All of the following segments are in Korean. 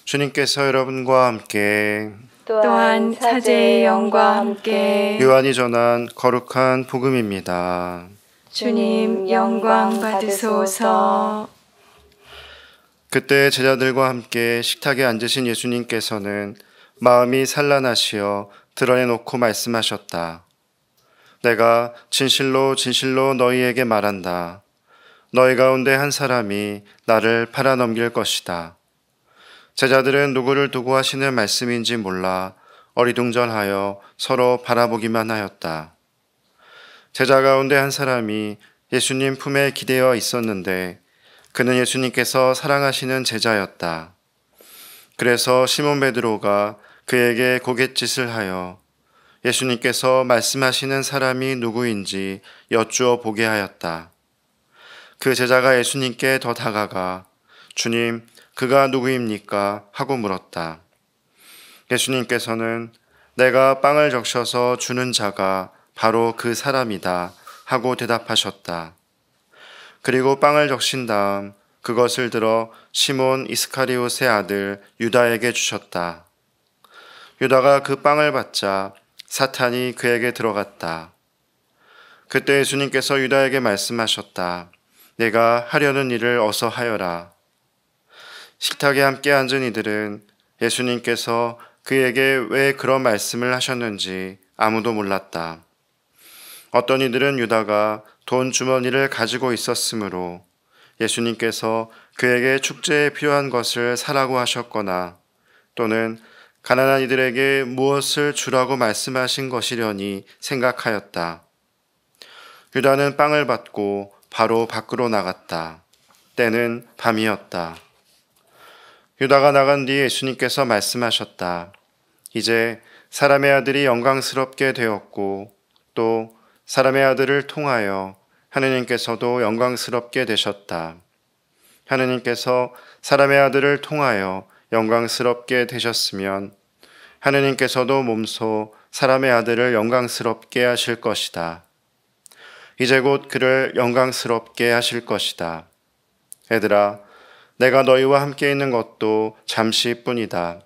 주님께서 여러분과 함께 또한 사제의 영과 함께 요한이 전한 거룩한 복음입니다. 주님 영광 받으소서. 그때 제자들과 함께 식탁에 앉으신 예수님께서는 마음이 산란하시어 드러내놓고 말씀하셨다. 내가 진실로 진실로 너희에게 말한다. 너희 가운데 한 사람이 나를 팔아넘길 것이다. 제자들은 누구를 두고 하시는 말씀인지 몰라 어리둥절하여 서로 바라보기만 하였다. 제자 가운데 한 사람이 예수님 품에 기대어 있었는데 그는 예수님께서 사랑하시는 제자였다. 그래서 시몬 베드로가 그에게 고갯짓을 하여 예수님께서 말씀하시는 사람이 누구인지 여쭈어 보게 하였다. 그 제자가 예수님께 더 다가가 주님, 그가 누구입니까? 하고 물었다. 예수님께서는 내가 빵을 적셔서 주는 자가 바로 그 사람이다 하고 대답하셨다. 그리고 빵을 적신 다음 그것을 들어 시몬 이스카리옷의 아들 유다에게 주셨다. 유다가 그 빵을 받자 사탄이 그에게 들어갔다. 그때 예수님께서 유다에게 말씀하셨다. 내가 하려는 일을 어서 하여라. 식탁에 함께 앉은 이들은 예수님께서 그에게 왜 그런 말씀을 하셨는지 아무도 몰랐다. 어떤 이들은 유다가 돈 주머니를 가지고 있었으므로 예수님께서 그에게 축제에 필요한 것을 사라고 하셨거나 또는 가난한 이들에게 무엇을 주라고 말씀하신 것이려니 생각하였다. 유다는 빵을 받고 바로 밖으로 나갔다. 때는 밤이었다. 유다가 나간 뒤에 예수님께서 말씀하셨다. 이제 사람의 아들이 영광스럽게 되었고 또 사람의 아들을 통하여 하느님께서도 영광스럽게 되셨다. 하느님께서 사람의 아들을 통하여 영광스럽게 되셨으면 하느님께서도 몸소 사람의 아들을 영광스럽게 하실 것이다. 이제 곧 그를 영광스럽게 하실 것이다. 애들아, 내가 너희와 함께 있는 것도 잠시뿐이다.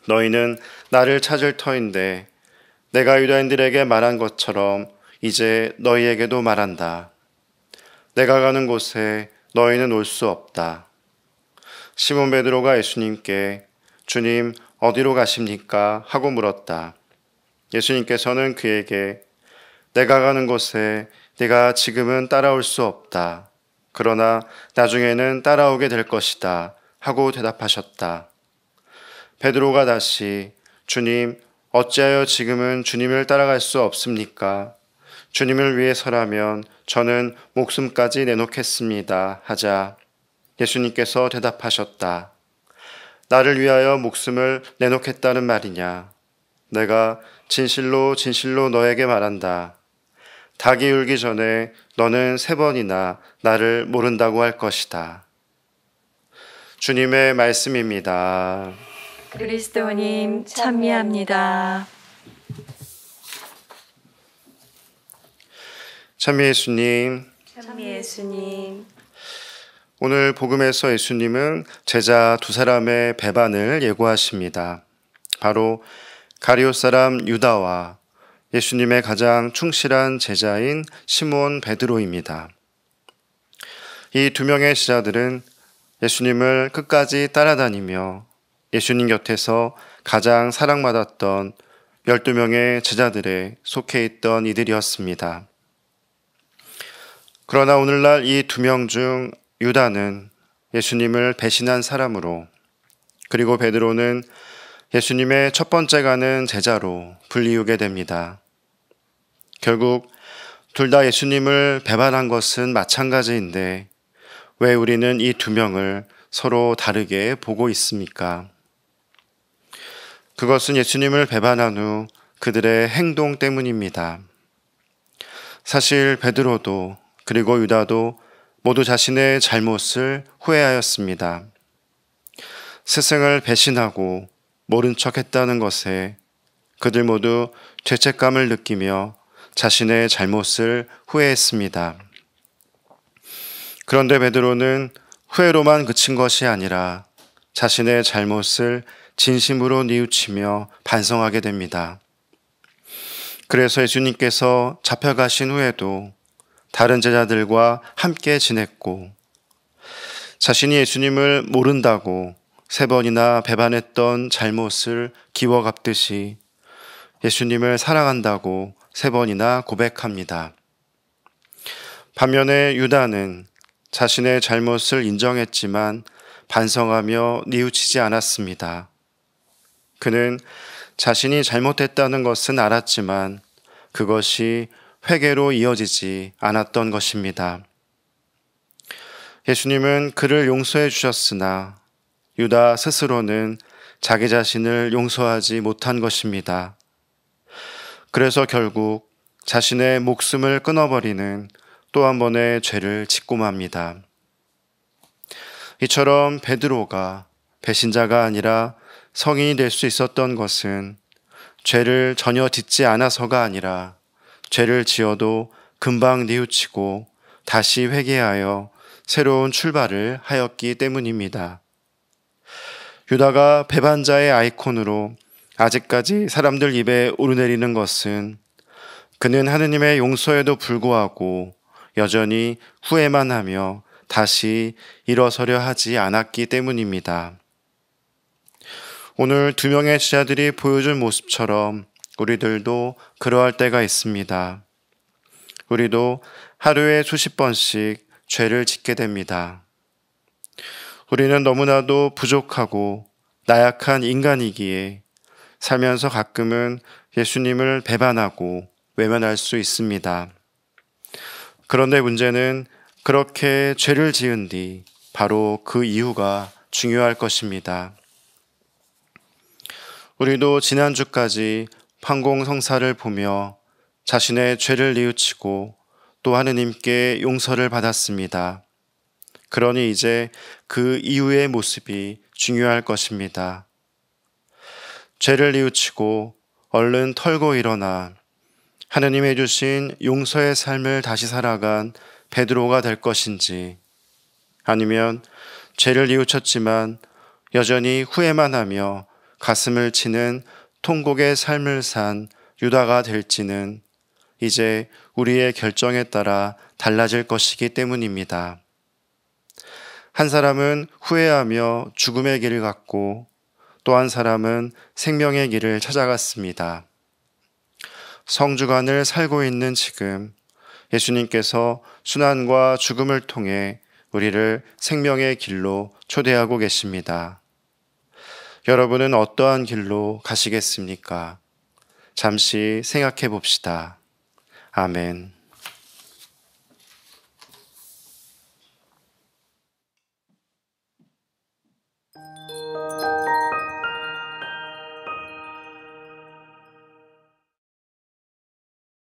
너희는 나를 찾을 터인데 내가 유다인들에게 말한 것처럼 이제 너희에게도 말한다. 내가 가는 곳에 너희는 올 수 없다. 시몬 베드로가 예수님께 주님 어디로 가십니까? 하고 물었다. 예수님께서는 그에게 내가 가는 곳에 네가 지금은 따라올 수 없다. 그러나 나중에는 따라오게 될 것이다. 하고 대답하셨다. 베드로가 다시 주님 어찌하여 지금은 주님을 따라갈 수 없습니까? 주님을 위해서라면 저는 목숨까지 내놓겠습니다. 하자 예수님께서 대답하셨다. 나를 위하여 목숨을 내놓겠다는 말이냐? 내가 진실로 진실로 너에게 말한다. 닭이 울기 전에 너는 3번이나 나를 모른다고 할 것이다. 주님의 말씀입니다. 그리스도님 찬미합니다. 찬미 예수님. 찬미 예수님. 오늘 복음에서 예수님은 제자 2사람의 배반을 예고하십니다. 바로 가룟 사람 유다와 예수님의 가장 충실한 제자인 시몬 베드로입니다. 이 2명의 제자들은 예수님을 끝까지 따라다니며 예수님 곁에서 가장 사랑받았던 12명의 제자들에 속해 있던 이들이었습니다. 그러나 오늘날 이 2명 중 유다는 예수님을 배신한 사람으로, 그리고 베드로는 예수님의 첫 번째 가는 제자로 불리우게 됩니다. 결국 둘 다 예수님을 배반한 것은 마찬가지인데 왜 우리는 이 2명을 서로 다르게 보고 있습니까? 그것은 예수님을 배반한 후 그들의 행동 때문입니다. 사실 베드로도 그리고 유다도 모두 자신의 잘못을 후회하였습니다. 스승을 배신하고 모른 척했다는 것에 그들 모두 죄책감을 느끼며 자신의 잘못을 후회했습니다. 그런데 베드로는 후회로만 그친 것이 아니라 자신의 잘못을 진심으로 뉘우치며 반성하게 됩니다. 그래서 예수님께서 잡혀가신 후에도 다른 제자들과 함께 지냈고, 자신이 예수님을 모른다고 3번이나 배반했던 잘못을 기워 갚듯이 예수님을 사랑한다고 3번이나 고백합니다. 반면에 유다는 자신의 잘못을 인정했지만 반성하며 뉘우치지 않았습니다. 그는 자신이 잘못했다는 것은 알았지만 그것이 회개로 이어지지 않았던 것입니다. 예수님은 그를 용서해 주셨으나 유다 스스로는 자기 자신을 용서하지 못한 것입니다. 그래서 결국 자신의 목숨을 끊어버리는 또 한 번의 죄를 짓고 맙니다. 이처럼 베드로가 배신자가 아니라 성인이 될 수 있었던 것은 죄를 전혀 짓지 않아서가 아니라 죄를 지어도 금방 뉘우치고 다시 회개하여 새로운 출발을 하였기 때문입니다. 유다가 배반자의 아이콘으로 아직까지 사람들 입에 오르내리는 것은 그는 하느님의 용서에도 불구하고 여전히 후회만 하며 다시 일어서려 하지 않았기 때문입니다. 오늘 2명의 제자들이 보여준 모습처럼 우리들도 그러할 때가 있습니다. 우리도 하루에 수십 번씩 죄를 짓게 됩니다. 우리는 너무나도 부족하고 나약한 인간이기에 살면서 가끔은 예수님을 배반하고 외면할 수 있습니다. 그런데 문제는 그렇게 죄를 지은 뒤 바로 그 이유가 중요할 것입니다. 우리도 지난주까지 판공성사를 보며 자신의 죄를 뉘우치고 또 하느님께 용서를 받았습니다. 그러니 이제 그 이후의 모습이 중요할 것입니다. 죄를 뉘우치고 얼른 털고 일어나 하느님이 주신 용서의 삶을 다시 살아간 베드로가 될 것인지, 아니면 죄를 뉘우쳤지만 여전히 후회만 하며 가슴을 치는 통곡의 삶을 산 유다가 될지는 이제 우리의 결정에 따라 달라질 것이기 때문입니다. 한 사람은 후회하며 죽음의 길을 갔고 또 한 사람은 생명의 길을 찾아갔습니다. 성주간을 살고 있는 지금 예수님께서 순환과 죽음을 통해 우리를 생명의 길로 초대하고 계십니다. 여러분은 어떠한 길로 가시겠습니까? 잠시 생각해 봅시다. 아멘.